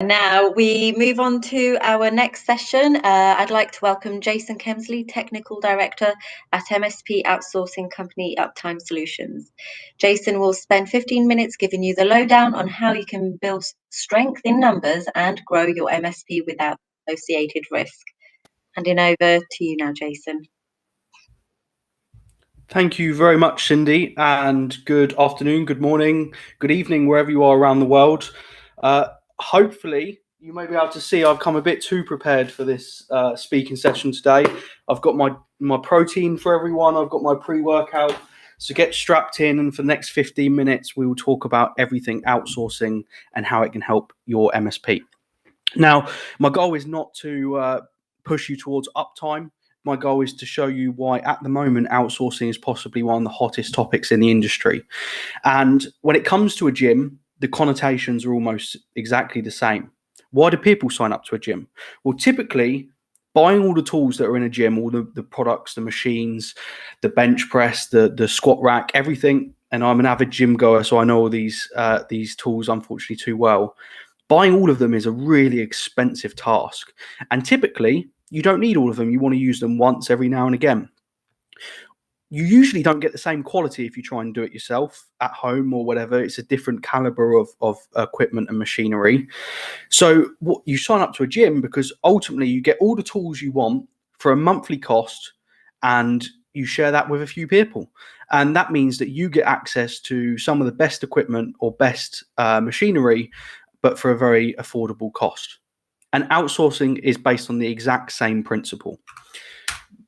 Now we move on to our next session. I'd like to welcome Jason Kemsley, Technical Director at MSP outsourcing company Uptime Solutions. Jason will spend 15 minutes giving you the lowdown on how you can build strength in numbers and grow your MSP without associated risk. Handing over to you now, Jason. Thank you very much, Cindy, and good afternoon, good morning, good evening, wherever you are around the world. Hopefully, you may be able to see I've come a bit too prepared for this speaking session today. I've got my protein for everyone. I've got my pre-workout. So get strapped in, and for the next 15 minutes, we will talk about everything outsourcing and how it can help your MSP. Now, my goal is not to push you towards uptime. My goal is to show you why, at the moment, outsourcing is possibly one of the hottest topics in the industry. And when it comes to a gym, the connotations are almost exactly the same. Why do people sign up to a gym? Well, typically, buying all the tools that are in a gym, all the products, the machines, the bench press, the squat rack, everything. And I'm an avid gym goer, so I know all these tools, unfortunately, too well. Buying all of them is a really expensive task. And typically, you don't need all of them. You want to use them once every now and again. You usually don't get the same quality if you try and do it yourself at home or whatever. It's a different caliber of equipment and machinery. So what you sign up to a gym because ultimately you get all the tools you want for a monthly cost, and you share that with a few people. And that means that you get access to some of the best equipment or best machinery, but for a very affordable cost. And outsourcing is based on the exact same principle.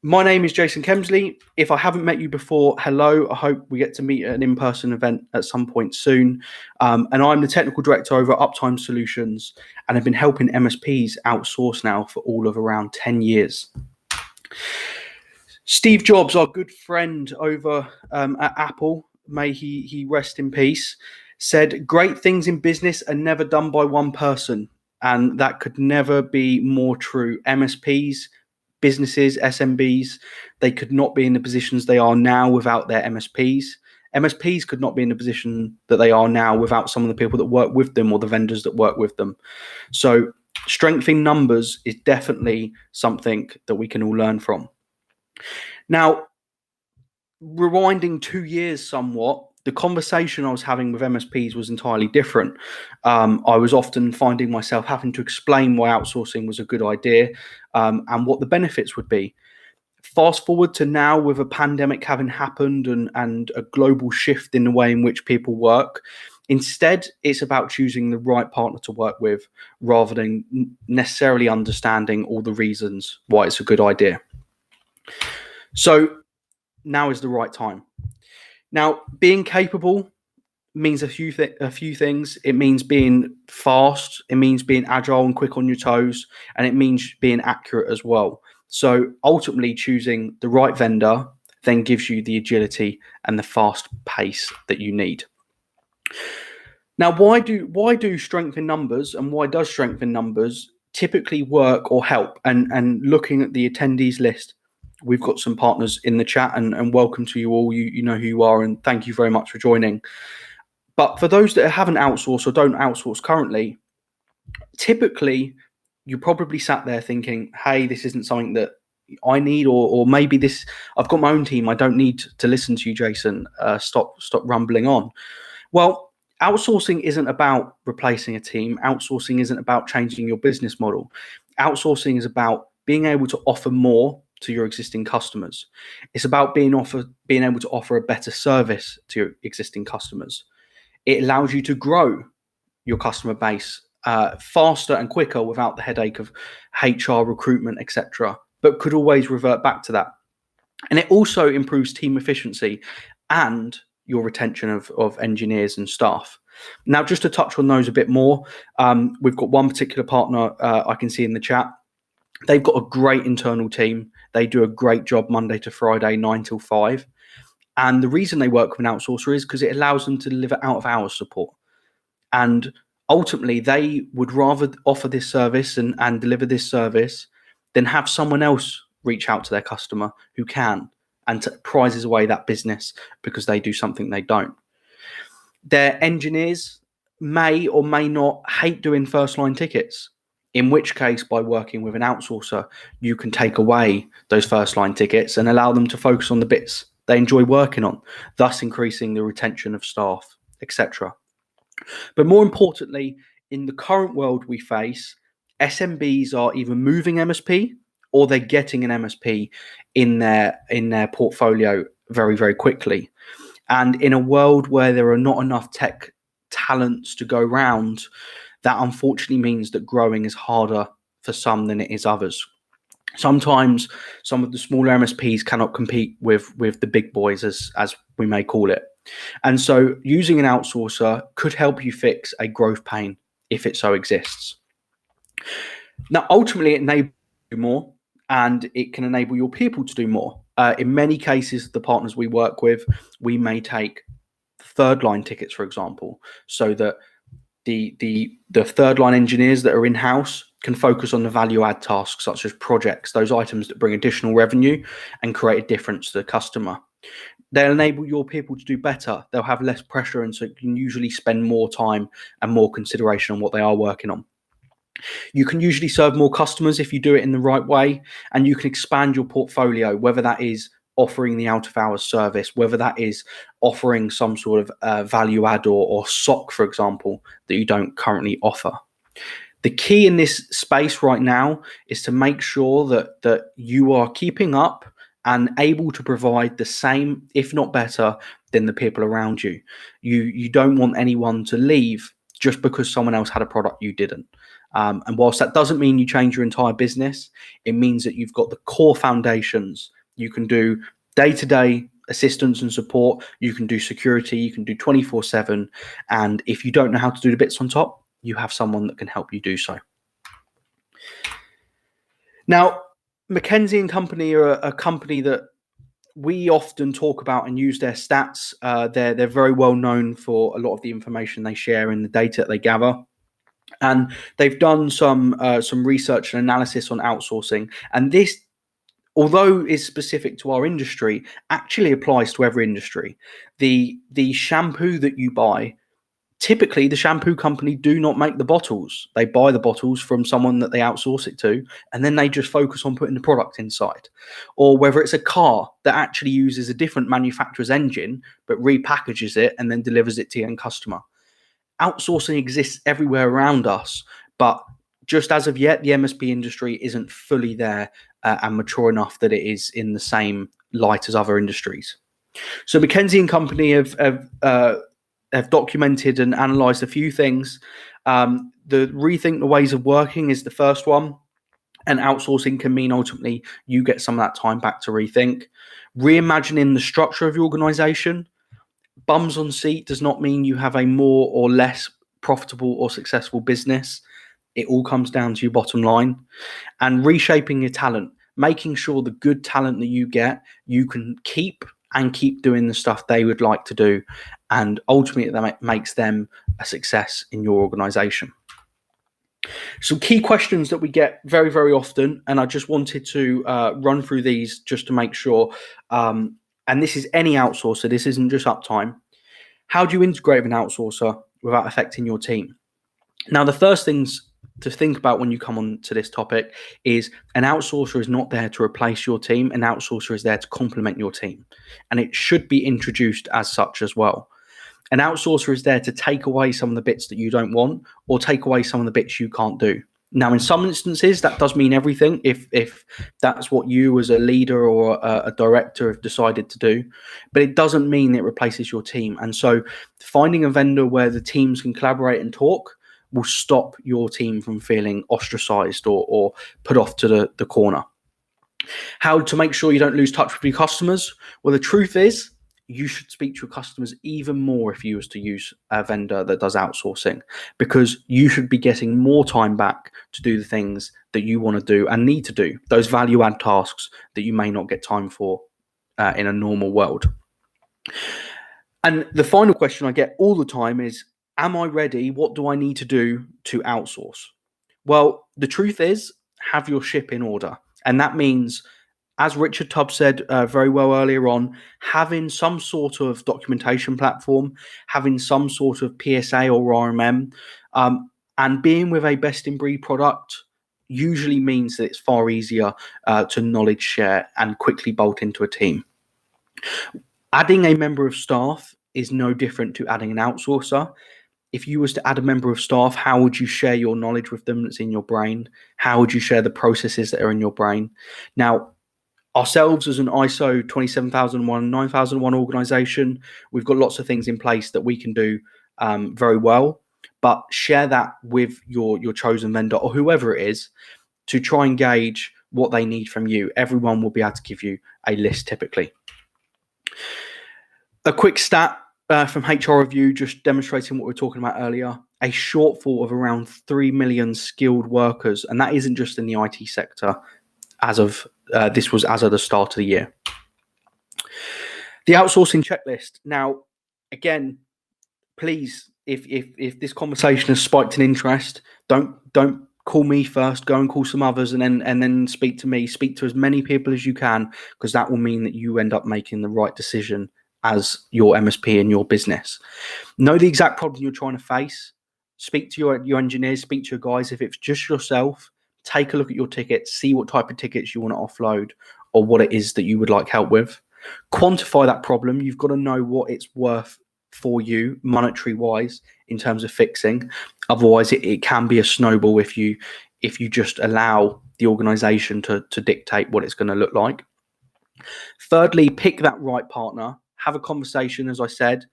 My name is Jason Kemsley. If I haven't met you before, hello. I hope we get to meet at an in-person event at some point soon. And I'm the technical director over at Uptime Solutions, and I've been helping MSPs outsource now for all of around 10 years. Steve Jobs, our good friend over at Apple, may he rest in peace, said, "Great things in business are never done by one person." And that could never be more true. MSPs, businesses, SMBs, they could not be in the positions they are now without their MSPs. MSPs could not be in the position that they are now without some of the people that work with them or the vendors that work with them. So strength in numbers is definitely something that we can all learn from. Now, rewinding 2 years somewhat, the conversation I was having with MSPs was entirely different. I was often finding myself having to explain why outsourcing was a good idea and what the benefits would be. Fast forward to now, with a pandemic having happened and a global shift in the way in which people work, instead, it's about choosing the right partner to work with rather than necessarily understanding all the reasons why it's a good idea. So now is the right time. Now, being capable means a few things. It means being fast, it means being agile and quick on your toes, and it means being accurate as well. So ultimately, choosing the right vendor then gives you the agility and the fast pace that you need. Now, why do strength in numbers, and why does strength in numbers typically work or help? And looking at the attendees list, we've got some partners in the chat, and welcome to you all. You know who you are, and thank you very much for joining. But for those that haven't outsourced or don't outsource currently, typically you probably sat there thinking, hey, this isn't something that I need, or maybe this, I've got my own team, I don't need to listen to you, Jason. Stop rumbling on. Well, outsourcing isn't about replacing a team. Outsourcing isn't about changing your business model. Outsourcing is about being able to offer more to your existing customers. It's about being able to offer a better service to your existing customers. It allows you to grow your customer base faster and quicker without the headache of HR, recruitment, etc., but could always revert back to that. And it also improves team efficiency and your retention of engineers and staff. Now, just to touch on those a bit more, we've got one particular partner I can see in the chat. They've got a great internal team. They do a great job Monday to Friday, 9 till 5. And the reason they work with an outsourcer is because it allows them to deliver out-of-hours support. And ultimately, they would rather offer this service and deliver this service than have someone else reach out to their customer who can and prizes away that business because they do something they don't. Their engineers may or may not hate doing first line tickets, in which case, by working with an outsourcer, you can take away those first line tickets and allow them to focus on the bits they enjoy working on, thus increasing the retention of staff, etc. But more importantly, in the current world we face, SMBs are either moving MSP or they're getting an MSP in their portfolio very, very quickly. And in a world where there are not enough tech talents to go round, that unfortunately means that growing is harder for some than it is others. Sometimes some of the smaller MSPs cannot compete with the big boys, as we may call it. And so using an outsourcer could help you fix a growth pain if it so exists. Now, ultimately, it enables you more, and it can enable your people to do more. In many cases, the partners we work with, we may take third line tickets, for example, so that the third line engineers that are in house can focus on the value add tasks such as projects, those items that bring additional revenue and create a difference to the customer. They'll enable your people to do better. They'll have less pressure, and so you can usually spend more time and more consideration on what they are working on. You can usually serve more customers if you do it in the right way, and you can expand your portfolio, whether that is offering the out of hours service, whether that is offering some sort of value add or SOC, for example, that you don't currently offer. The key in this space right now is to make sure that you are keeping up and able to provide the same, if not better, than the people around you. You don't want anyone to leave just because someone else had a product you didn't. And whilst that doesn't mean you change your entire business, it means that you've got the core foundations. You can do day-to-day assistance and support. You can do security. You can do 24/7. And if you don't know how to do the bits on top, you have someone that can help you do so. Now, McKinsey & Company are a company that we often talk about and use their stats. They're very well known for a lot of the information they share and the data that they gather. And they've done some research and analysis on outsourcing. And this, although is specific to our industry, actually applies to every industry. The shampoo that you buy, typically the shampoo company do not make the bottles. They buy the bottles from someone that they outsource it to, and then they just focus on putting the product inside. Or whether it's a car that actually uses a different manufacturer's engine, but repackages it and then delivers it to the end customer. Outsourcing exists everywhere around us, but just as of yet, the MSP industry isn't fully there and mature enough that it is in the same light as other industries. So McKinsey & Company have documented and analysed a few things. The rethink the ways of working is the first one, and outsourcing can mean ultimately you get some of that time back to rethink. Reimagining the structure of your organisation. Bums on seat does not mean you have a more or less profitable or successful business. It all comes down to your bottom line. And reshaping your talent, making sure the good talent that you get, you can keep doing the stuff they would like to do. And ultimately, that makes them a success in your organization. Some key questions that we get very, very often, and I just wanted to run through these just to make sure. And this is any outsourcer. This isn't just Uptime. How do you integrate with an outsourcer without affecting your team? Now, the first things to think about when you come on to this topic is an outsourcer is not there to replace your team. An outsourcer is there to complement your team. And it should be introduced as such as well. An outsourcer is there to take away some of the bits that you don't want or take away some of the bits you can't do. Now, in some instances, that does mean everything if that's what you as a leader or a director have decided to do, but it doesn't mean it replaces your team. And so finding a vendor where the teams can collaborate and talk will stop your team from feeling ostracized or put off to the corner. How to make sure you don't lose touch with your customers? Well, the truth is, you should speak to your customers even more if you was to use a vendor that does outsourcing, because you should be getting more time back to do the things that you want to do and need to do, those value add tasks that you may not get time for in a normal world. And the final question I get all the time is, am I ready? What do I need to do to outsource? Well, the truth is, have your ship in order. And that means as Richard Tubb said very well earlier on, having some sort of documentation platform, having some sort of PSA or RMM, and being with a best-in-breed product usually means that it's far easier to knowledge share and quickly bolt into a team. Adding a member of staff is no different to adding an outsourcer. If you was to add a member of staff, how would you share your knowledge with them that's in your brain? How would you share the processes that are in your brain? Now, ourselves as an ISO 27001, 9001 organization, we've got lots of things in place that we can do very well, but share that with your chosen vendor or whoever it is to try and gauge what they need from you. Everyone will be able to give you a list typically. A quick stat from HR Review, just demonstrating what we were talking about earlier, a shortfall of around 3 million skilled workers, and that isn't just in the IT sector. This was as of the start of the year. The outsourcing checklist. Now, again, please, if this conversation has spiked an interest, don't call me first. Go and call some others, and then speak to me. Speak to as many people as you can, because that will mean that you end up making the right decision as your MSP in your business. Know the exact problem you're trying to face. Speak to your engineers. Speak to your guys. If it's just yourself, take a look at your tickets. See what type of tickets you want to offload or what it is that you would like help with. Quantify that problem. You've got to know what it's worth for you monetary wise in terms of fixing. Otherwise, it can be a snowball if you just allow the organization to dictate what it's going to look like. Thirdly, pick that right partner. Have a conversation, as I said.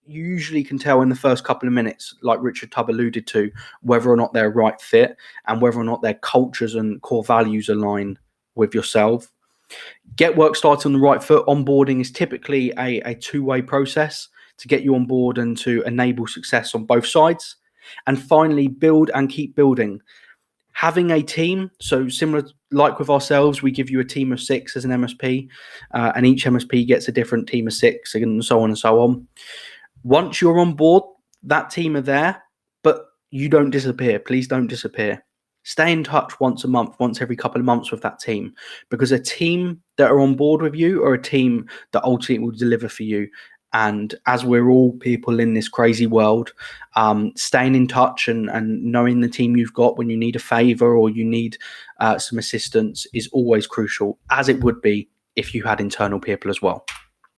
You usually can tell in the first couple of minutes, like Richard Tubb alluded to, whether or not they're a right fit and whether or not their cultures and core values align with yourself. Get work started on the right foot. Onboarding is typically a two-way process to get you on board and to enable success on both sides. And finally, build and keep building. Having a team, so similar like with ourselves, we give you a team of 6 as an MSP, and each MSP gets a different team of 6 and so on and so on. Once you're on board, that team are there, but you don't disappear. Please don't disappear. Stay in touch once a month, once every couple of months with that team, because a team that are on board with you are a team that ultimately will deliver for you. And as we're all people in this crazy world, staying in touch and knowing the team you've got when you need a favor or you need some assistance is always crucial, as it would be if you had internal people as well.